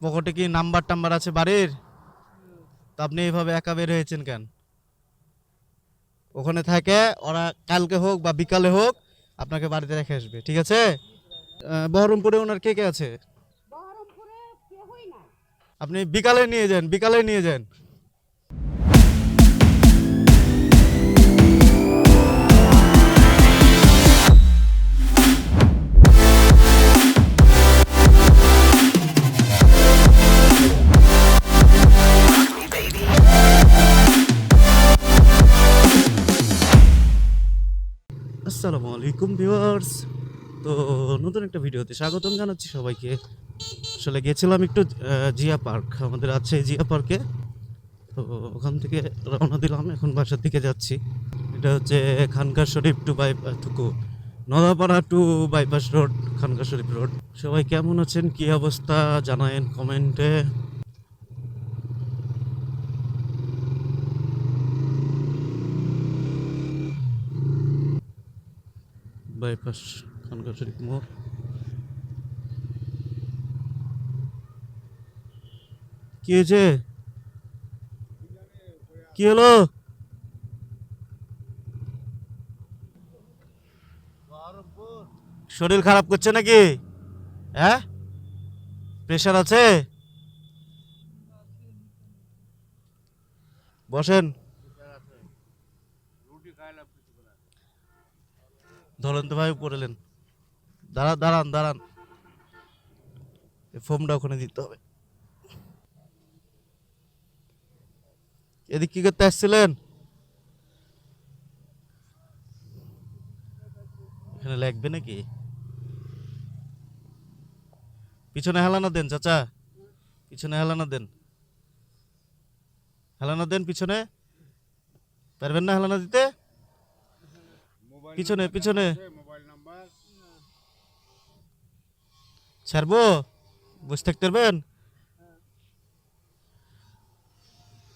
পকেটে কি নাম্বার টাম্বার আছে বাড়ির? তো আপনি এইভাবে একা বের হয়েছেন কেন? ওখানে থাকে, ওরা কালকে হোক বা বিকালে হোক আপনাকে বাড়িতে রেখে আসবে, ঠিক আছে? বহরমপুরে ওনার কে কে আছে? আপনি বিকালে নিয়ে যান, বিকালে নিয়ে যান। আসসালামু আলাইকুম ভিউয়ার্স। তো নতুন একটা ভিডিওতে স্বাগতম জানাচ্ছি সবাইকে। আসলে গেছিলাম একটু জিয়া পার্ক, আমাদের আছে জিয়া পার্কে। তো ওখান থেকে রওনা দিলাম, এখন বাসার দিকে যাচ্ছি। এটা হচ্ছে খানকা শরীফ টু থুকু Nodapara to bypass road, Khanka Sharif road. সবাই কেমন আছেন, কি অবস্থা জানায়েন কমেন্টে। বাইপাস খানকা শরীফ মোড়। কি হয়েছে? কি হলো? শরীর খারাপ করছে নাকি? হ্যাঁ, প্রেশার আছে? বসেন, ধরেন তো ভাই পড়লেন। দাঁড়ান দাঁড়ান দাঁড়ান, ফর্মটা ওখানে দিতে হবে। এদিক কি করতে আসছিলেন? এখানে লাগবে নাকি? পিছনে হেলানো দেন চাচা, পিছনে হেলানো দেন, হেলানো দেন পিছনে। পারবেন না হেলানো দিতে? পিছনে পিছনে ছাড়বো, বসে থাকতে পারবেন?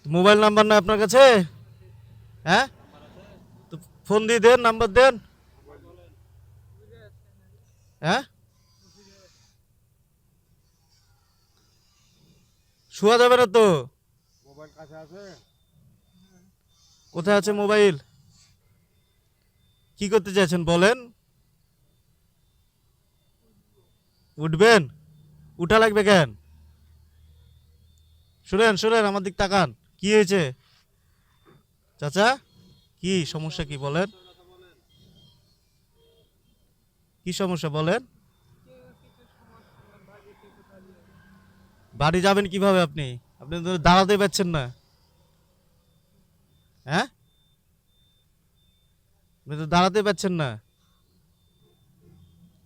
মোবাইল নাম্বার না আপনার কাছে? হ্যাঁ, তো ফোন দিয়ে দেন, নাম্বার দেন। হ্যাঁ, শোয়া যাবে না তো। কোথায় আছে মোবাইল? কি করতে চাইছেন বলেন? উঠবেন? উঠা লাগবে কেন? শুনেন শুনেন, আমার দিক তাকান। কি হয়েছে চাচা? কি সমস্যা কি বলেন? কি সমস্যা বলেন? বাড়ি যাবেন কিভাবে আপনি? আপনি তো দাঁড়াতে পারছেন না। হ্যাঁ, আপনি তো দাঁড়াতে পারছেন না।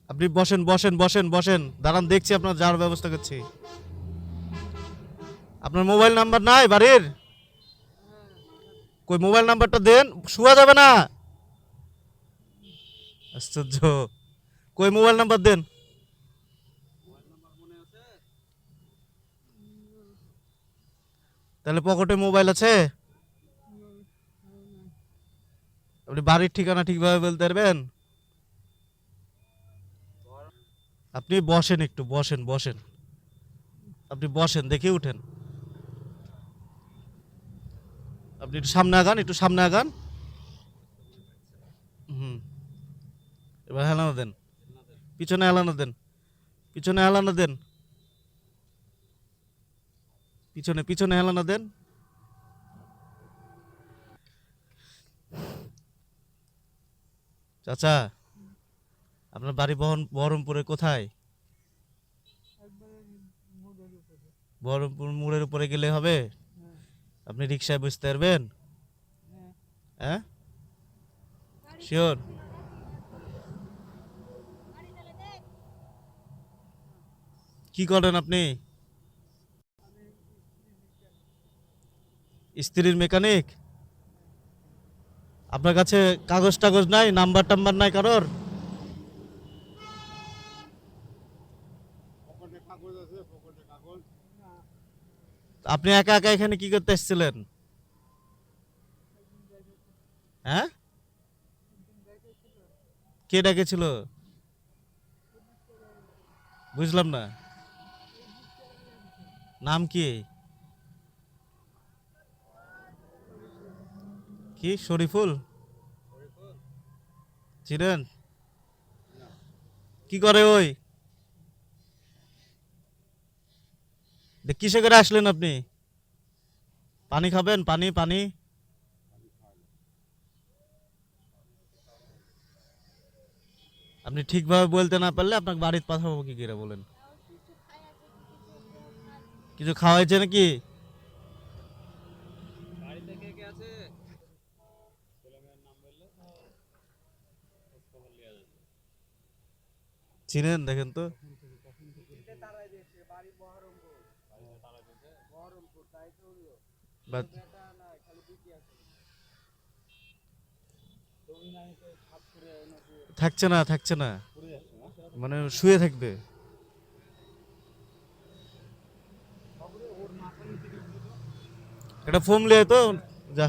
আপনি বসেন বসেন বসেন বসেন, দাঁড়ান, দেখছি আপনার যাওয়ার ব্যবস্থা করছি। আপনার মোবাইল নাম্বার নাই বাড়ির? কই মোবাইল নাম্বারটা দেন, শোয়া যাবে না। আশ্চর্য, কই মোবাইল নাম্বার দেন। তাহলে পকেটে মোবাইল আছে? আপনি বাড়ির ঠিকানা ঠিকভাবে বলতে পারবেন? আপনি বসেন, একটু বসেন বসেন, আপনি বসেন, দেখে উঠেন। আপনি একটু সামনে আগান, একটু সামনে আগান। হুম, এবার হেলানো দেন, পিছনে হেলানো দেন, পিছনে হেলানো দেন, পিছনে পিছনে হেলানো দেন। চাচা, আপনার বাড়ি বহরমপুরে কোথায়? বহরমপুর মোড়ের উপরে গেলে হবে? আপনি রিক্সায় বসতে পারবেন? হ্যাঁ, শিওর? কি করেন আপনি? স্ত্রীর মেকানিক? আপনার কাছে কাগজ টাগজ নাই, নাম্বার টাম্বার নাই কারোর? আপনি একা একা এখানে কি করতে এসেছিলেন? হ্যাঁ, কে ডেকেছিল? বুঝলাম না। নাম কি? কি শরীফুল? চিনেন? কি করে ওই? কিসে করে আসলেন আপনি? পানি খাবেন? পানি পানি। আপনি ঠিকভাবে বলতে না পারলে আপনাকে বাড়িতে পাঠাবো কি করে বলেন? কিছু খাওয়াইছে নাকি? চিনেন দেখেন তো। বা- থাকছে না, থাকছে না, মানে শুয়ে থাকবে। এটা ফোম লিয়ে তো যা,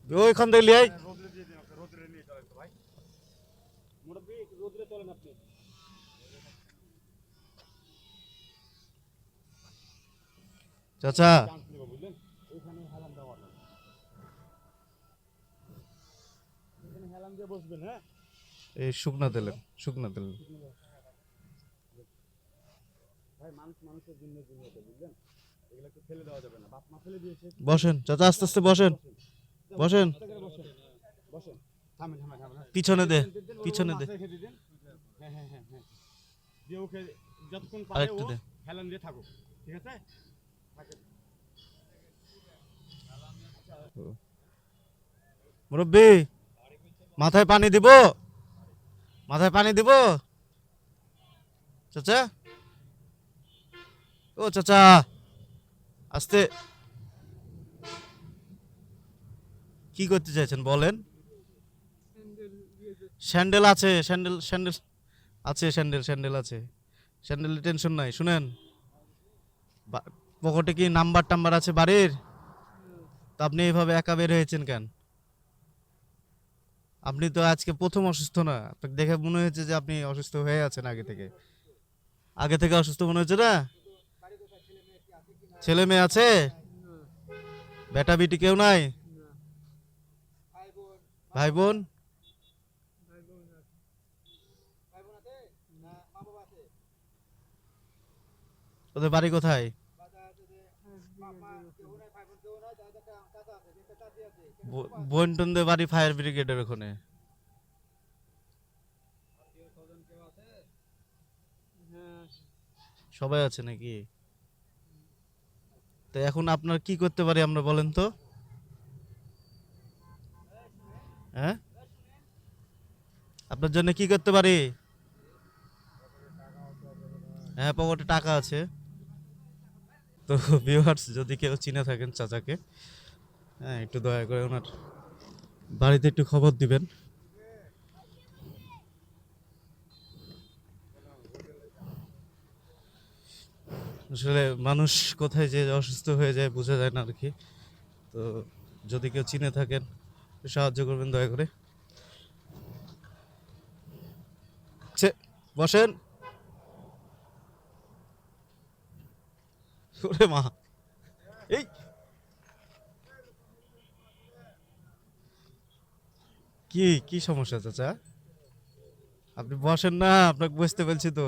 ওইখান থেকে লিয়ে আয়। চাচা, এই শুকনা দিলেন, শুকনা দিলেন। বসেন চাচা, আস্তে আস্তে বসেন, বসেন। পিছনে দে, পিছনে দে, আরেকটু দে। মুরব্বি, মাথায় পানি দিব? মাথায় পানি দিব চাচা? ও চাচা, আস্তে। কি করতে চাইছেন বলেন? স্যান্ডেল আছে, স্যান্ডেল স্যান্ডেল আছে, স্যান্ডেল স্যান্ডেল আছে, স্যান্ডেলের টেনশন নাই। শুনেন, পকেটে কি নাম্বার টাম্বার আছে বাড়ির? তো আপনি এইভাবে একা বের হয়েছেন কেন? আপনি তো আজকে প্রথম অসুস্থ না, আপনাকে দেখে মনে হয়েছে যে আপনি অসুস্থ হয়ে আছেন আগে থেকে। আগে থেকে অসুস্থ মনে হচ্ছে না? ছেলে মেয়ে আছে? বেটা বিটি কেউ নাই? ভাই বোন? ওদের বাড়ি কোথায়? বোন টোনদের বাড়ি ফায়ার ব্রিগেডের ওখানে। সবাই আছে নাকি? তো এখন আপনার কি করতে পারি আমরা বলেন তো? হ্যাঁ, আপনার জন্য কি করতে পারি? হ্যাঁ, পকেটে টাকা আছে। তো ভিউয়ার্স, যদি কেউ চিনে থাকেন চাচাকে, হ্যাঁ একটু দয়া করে ওনার বাড়িতে একটু খবর দিবেন। আসলে মানুষ কোথায় যে অসুস্থ হয়ে যায় বোঝা যায় না আর কি। তো যদি কেউ চিনে থাকেন একটু সাহায্য করবেন দয়া করে। বসেন। ওরে মা, এই কি কি সমস্যা চাচা? আপনি বসেন না, আপনাকে বসতে বলছি তো।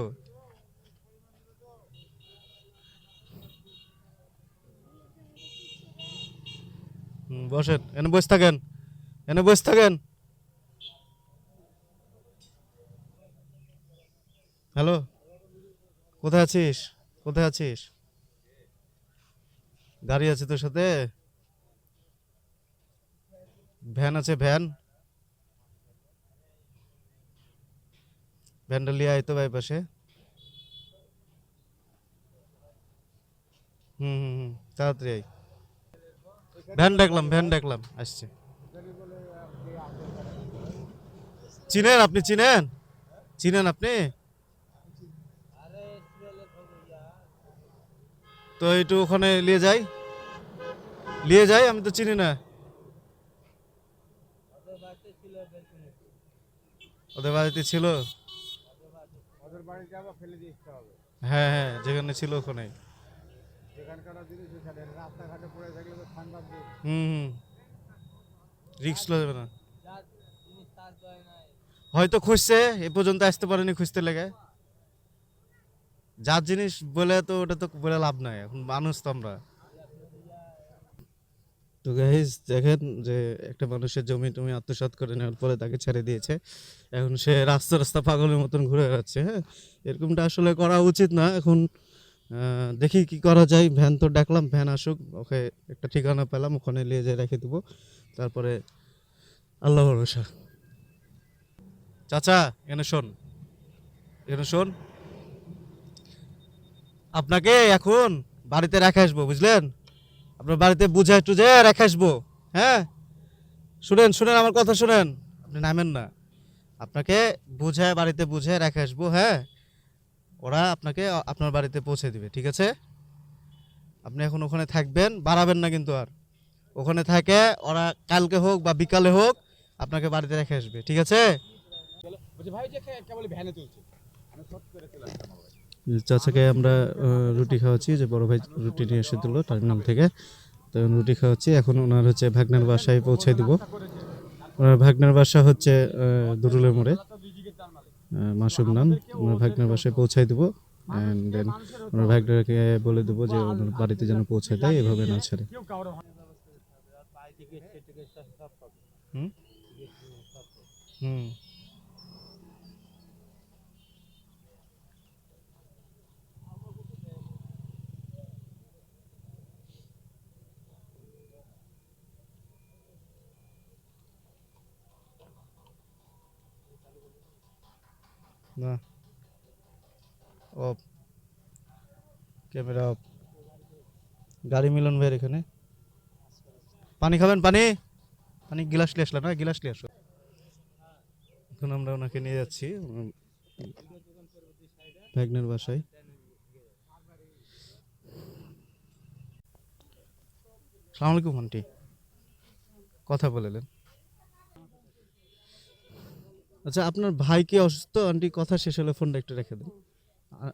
বসেন, এনে বসে থাকেন, এনে বসে থাকেন। হ্যালো, কোথায় আছিস? কোথায় আছিস? গাড়ি আছে তোর সাথে? ভ্যান আছে? ভ্যান, ভ্যানটা লিয়ে আয় তো বাইপাসে। তাড়াতাড়ি আয়। ভ্যান ডাকলাম, ভ্যান ডাকলাম, আসছে। চিনেন আপনি? চিনেন? চিনেন আপনি? তো একটু ওখানে নিয়ে যাই, নিয়ে যাই, আমি তো চিনি না। ওদের বাড়িতে ছিল? হ্যাঁ হ্যাঁ, যেখানে ছিল ওখানে। হুম হুম, রিস্ক লওয়া যাবে না। হয়তো খুঁজছে, এ পর্যন্ত আসতে পারেনি খুঁজতে লেগে। যার জিনিস বলে তো ওটা তো বলে লাভ নাই, এখন মানুষ তো আমরা। তো গাইজ দেখেন যে একটা মানুষের জমি টমি আত্মসাৎ করে নেওয়ার পরে তাকে ছেড়ে দিয়েছে, এখন সে রাস্তা রাস্তা পাগলের মতন ঘুরে বেড়াচ্ছে। হ্যাঁ, এরকমটা আসলে করা উচিত না। এখন দেখি কি করা যায়। ভ্যান তো ডাকলাম, ভ্যান আসুক, ওকে একটা ঠিকানা পেলাম, ওখানে নিয়ে যেয়ে রেখে দেবো, তারপরে আল্লাহ ভরসা। চাচা এখানে শোন, এখানে শোন, আপনাকে এখন বাড়িতে রেখে আসবো, বুঝলেন? আপনার বাড়িতে বুঝায় টুঝে রেখে আসবো। হ্যাঁ, শুনেন শুনেন, আমার কথা শুনেন, আপনি নামেন না। আপনাকে বুঝায় বাড়িতে বুঝায় রেখে আসবো। হ্যাঁ, ওরা আপনাকে আপনার বাড়িতে পৌঁছে দিবে, ঠিক আছে? আপনি এখন ওখানে থাকবেন, বাড়াবেন না কিন্তু আর। ওখানে থাকে ওরা, কালকে হোক বা বিকালে হোক আপনাকে বাড়িতে রেখে আসবে, ঠিক আছে? চাচাকে আমরা রুটি খাওয়াচ্ছি, যে বড় ভাই রুটি নিয়ে এসে দিল টার্মিনাল থেকে। তো রুটি খাওয়াচ্ছি, এখন ওনার হচ্ছে ভাগনার বাসায় পৌঁছে দিব। ওনার ভাগনার বাসা হচ্ছে দুরুলের মোড়ে, মাসুম নাম। ওনার ভাগনার বাসায় পৌঁছাই দেবো, অ্যান্ড দেন ওনার ভাগনাকে বলে দেবো যে ওনার বাড়িতে যেন পৌঁছে দেয়, এভাবে না ছাড়ে। হুম হুম, না, অফ, ক্যামেরা অফ। গাড়ি মিলন ভাইয়ের এখানে। পানি খাবেন? পানি, পানি গিলাস নিয়ে আসলাম না, গিলাস নিয়ে আসো। এখন আমরা ওনাকে নিয়ে যাচ্ছি ভাগ্নের বাসায়। সালাম আলাইকুম আন্টি, কথা বলেলেন। আচ্ছা, আপনার ভাই কি অসুস্থ আন্টি? কথা শেষ হলে ফোনটা একটু রেখে দেন।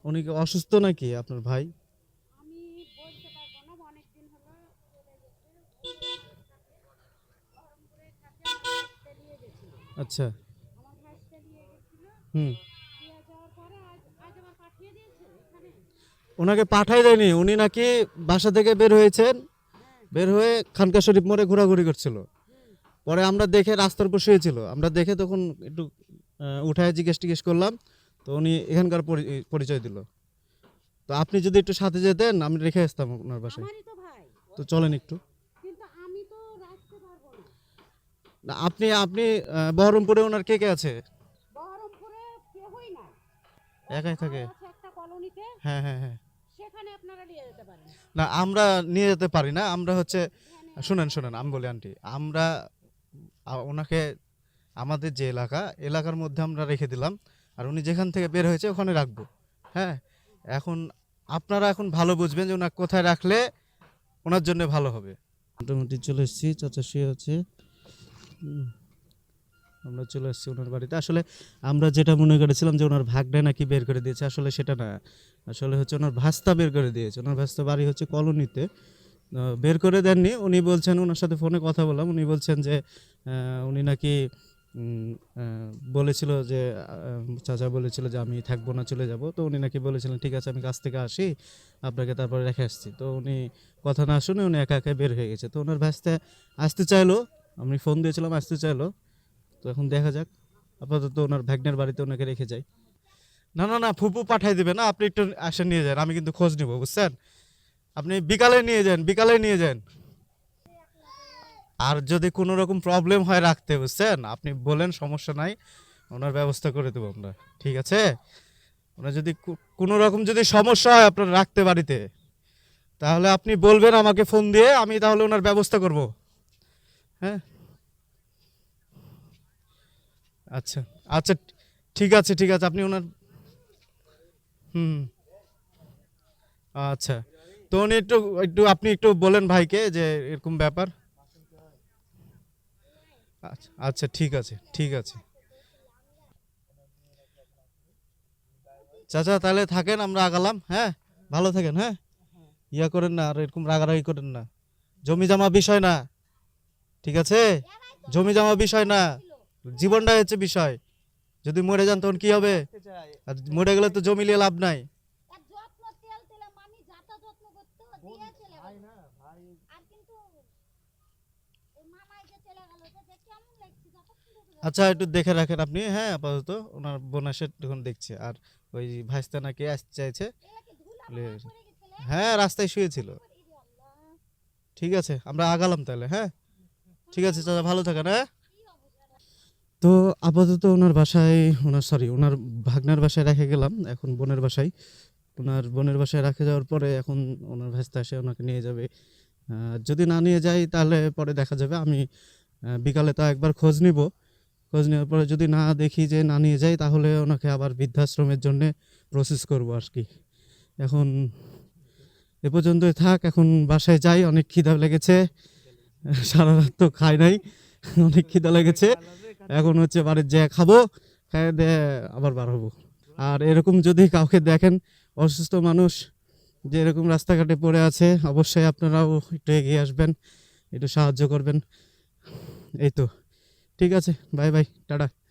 উনি কি অসুস্থ নাকি আপনার ভাই? আচ্ছা। হুম, ওনাকে পাঠাই দেয়নি, উনি নাকি বাসা থেকে বের হয়েছেন, বের হয়ে খানকা শরীফ মোড়ে ঘোরাঘুরি করছিল। পরে আমরা দেখে রাস্তার উপর শুয়েছিল, আমরা দেখে তখন একটু উঠায় জিজ্ঞেস টিজ্ঞেস করলাম, তো উনি এখানকার পরিচয় দিল। তো আপনি যদি একটু সাথে যেতেন, আমি রেখে আসতাম ওনার বাসায়। তো চলেন একটু। না, আপনি আপনি বহরমপুরে ওনার কে কে আছে? একাই থাকে? হ্যাঁ হ্যাঁ হ্যাঁ। না, আমরা নিয়ে যেতে পারি না, আমরা হচ্ছে, শুনেন শুনেন আমি বলি আন্টি, আমরা ওনাকে আমাদের যে এলাকার মধ্যে আমরা রেখে দিলাম, আর উনি যেখান থেকে বের হয়েছে ওখানে রাখবো। হ্যাঁ, এখন আপনারা এখন ভালো বুঝবেন যে ওনাকে কোথায় রাখলে ওনার জন্য ভালো হবে। মোটামুটি চলে এসেছি, চাচা শুয়ে আছে। আমরা চলে আসছি ওনার বাড়িতে। আসলে আমরা যেটা মনে করেছিলাম যে ওনার ভাগ্নে নাকি বের করে দিয়েছে, আসলে সেটা না। আসলে হচ্ছে ওনার ভাস্তা বের করে দিয়েছে। ওনার ভাস্তা বাড়ি হচ্ছে কলোনিতে, বের করে দেননি। উনি বলছেন, ওনার সাথে ফোনে কথা বললাম, উনি বলছেন যে উনি নাকি বলেছিল যে চাচা বলেছিল যে আমি থাকবো না, চলে যাব। তো উনি নাকি বলেছিলেন ঠিক আছে আমি কাছ থেকে আসি, আপনাকে তারপরে রেখে আসছি। তো উনি কথা না শুনে উনি একা একা বের হয়ে গেছে। তো ওনার ভাস্তা আসতে চাইলো, আমি ফোন দিয়েছিলাম, আসতে চাইলো। তো এখন দেখা যাক, আপাতত ওনার ভাগ্নের বাড়িতে ওনাকে রেখে যাই। না না না, ফুপু পাঠাই দিবে না, আপনি একটু আসে নিয়ে যান, আমি কিন্তু খোঁজ নিব, বুঝছেন? আপনি বিকালে নিয়ে যান, বিকালে নিয়ে যান। আর যদি কোনো রকম প্রবলেম হয় রাখতে, বুঝছেন, আপনি বলেন, সমস্যা নাই, ওনার ব্যবস্থা করে দেবো আমরা, ঠিক আছে? ওনার যদি কোনো রকম যদি সমস্যা হয় আপনার রাখতে বাড়িতে, তাহলে আপনি বলবেন আমাকে ফোন দিয়ে, আমি তাহলে ওনার ব্যবস্থা করব। হ্যাঁ, আচ্ছা আচ্ছা, ঠিক আছে ঠিক আছে, আপনি ওনার, হুম, আচ্ছা। তো উনি একটু একটু আপনি একটু বলেন ভাইকে যে এরকম ব্যাপার। আচ্ছা আচ্ছা, ঠিক আছে ঠিক আছে। চাচা তাহলে থাকেন, আমরা আগালাম। হ্যাঁ, ভালো থাকেন। হ্যাঁ, ইয়া করেন না, আর এরকম রাগারাগি করেন না। জমি জমা বিষয় না, ঠিক আছে? জমি জমা বিষয় না, জীবনটা হচ্ছে বিষয়। যদি মরে যান তখন কি হবে? আর মরে গেলে তো জমি নিয়ে লাভ নাই। আচ্ছা, একটু দেখে রাখেন আপনি। হ্যাঁ, আপাতত ওনার বোন এসে তখন দেখছে, আর ওই ভাইস্তা নাকি আসতে চাইছে। হ্যাঁ, রাস্তায় শুয়েছিল। ঠিক আছে, আমরা আগালাম তাহলে। হ্যাঁ, ঠিক আছে চাচা, ভালো থাকেন। হ্যাঁ, তো আপাতত ওনার বাসায়, ওনার ভাগনার বাসায় রেখে গেলাম। এখন বোনের বাসায়, ওনার বোনের বাসায় রেখে যাওয়ার পরে এখন ওনার ভাইস্তা এসে ওনাকে নিয়ে যাবে। যদি না নিয়ে যাই তাহলে পরে দেখা যাবে। আমি বিকালে তো একবার খোঁজ নিব। খোঁজ নেওয়ার পরে যদি না দেখি যে না নিয়ে যাই, তাহলে ওনাকে আবার বৃদ্ধাশ্রমের জন্য প্রসেস করব আর কি। এখন এ পর্যন্তই থাক, এখন বাসায় যাই। অনেক খিদা লেগেছে, সারা রাত তো খাই নাই, অনেক খিদা লেগেছে। এখন হচ্ছে বাড়ির যেয়ে খাবো, খাই দিয়ে আবার বার হবো। আর এরকম যদি কাউকে দেখেন, অসুস্থ মানুষ যে এরকম রাস্তাঘাটে পড়ে আছে, অবশ্যই আপনারাও একটু এগিয়ে আসবেন, একটু সাহায্য করবেন। এই তো, ঠিক আছে, বাই বাই, টাটা।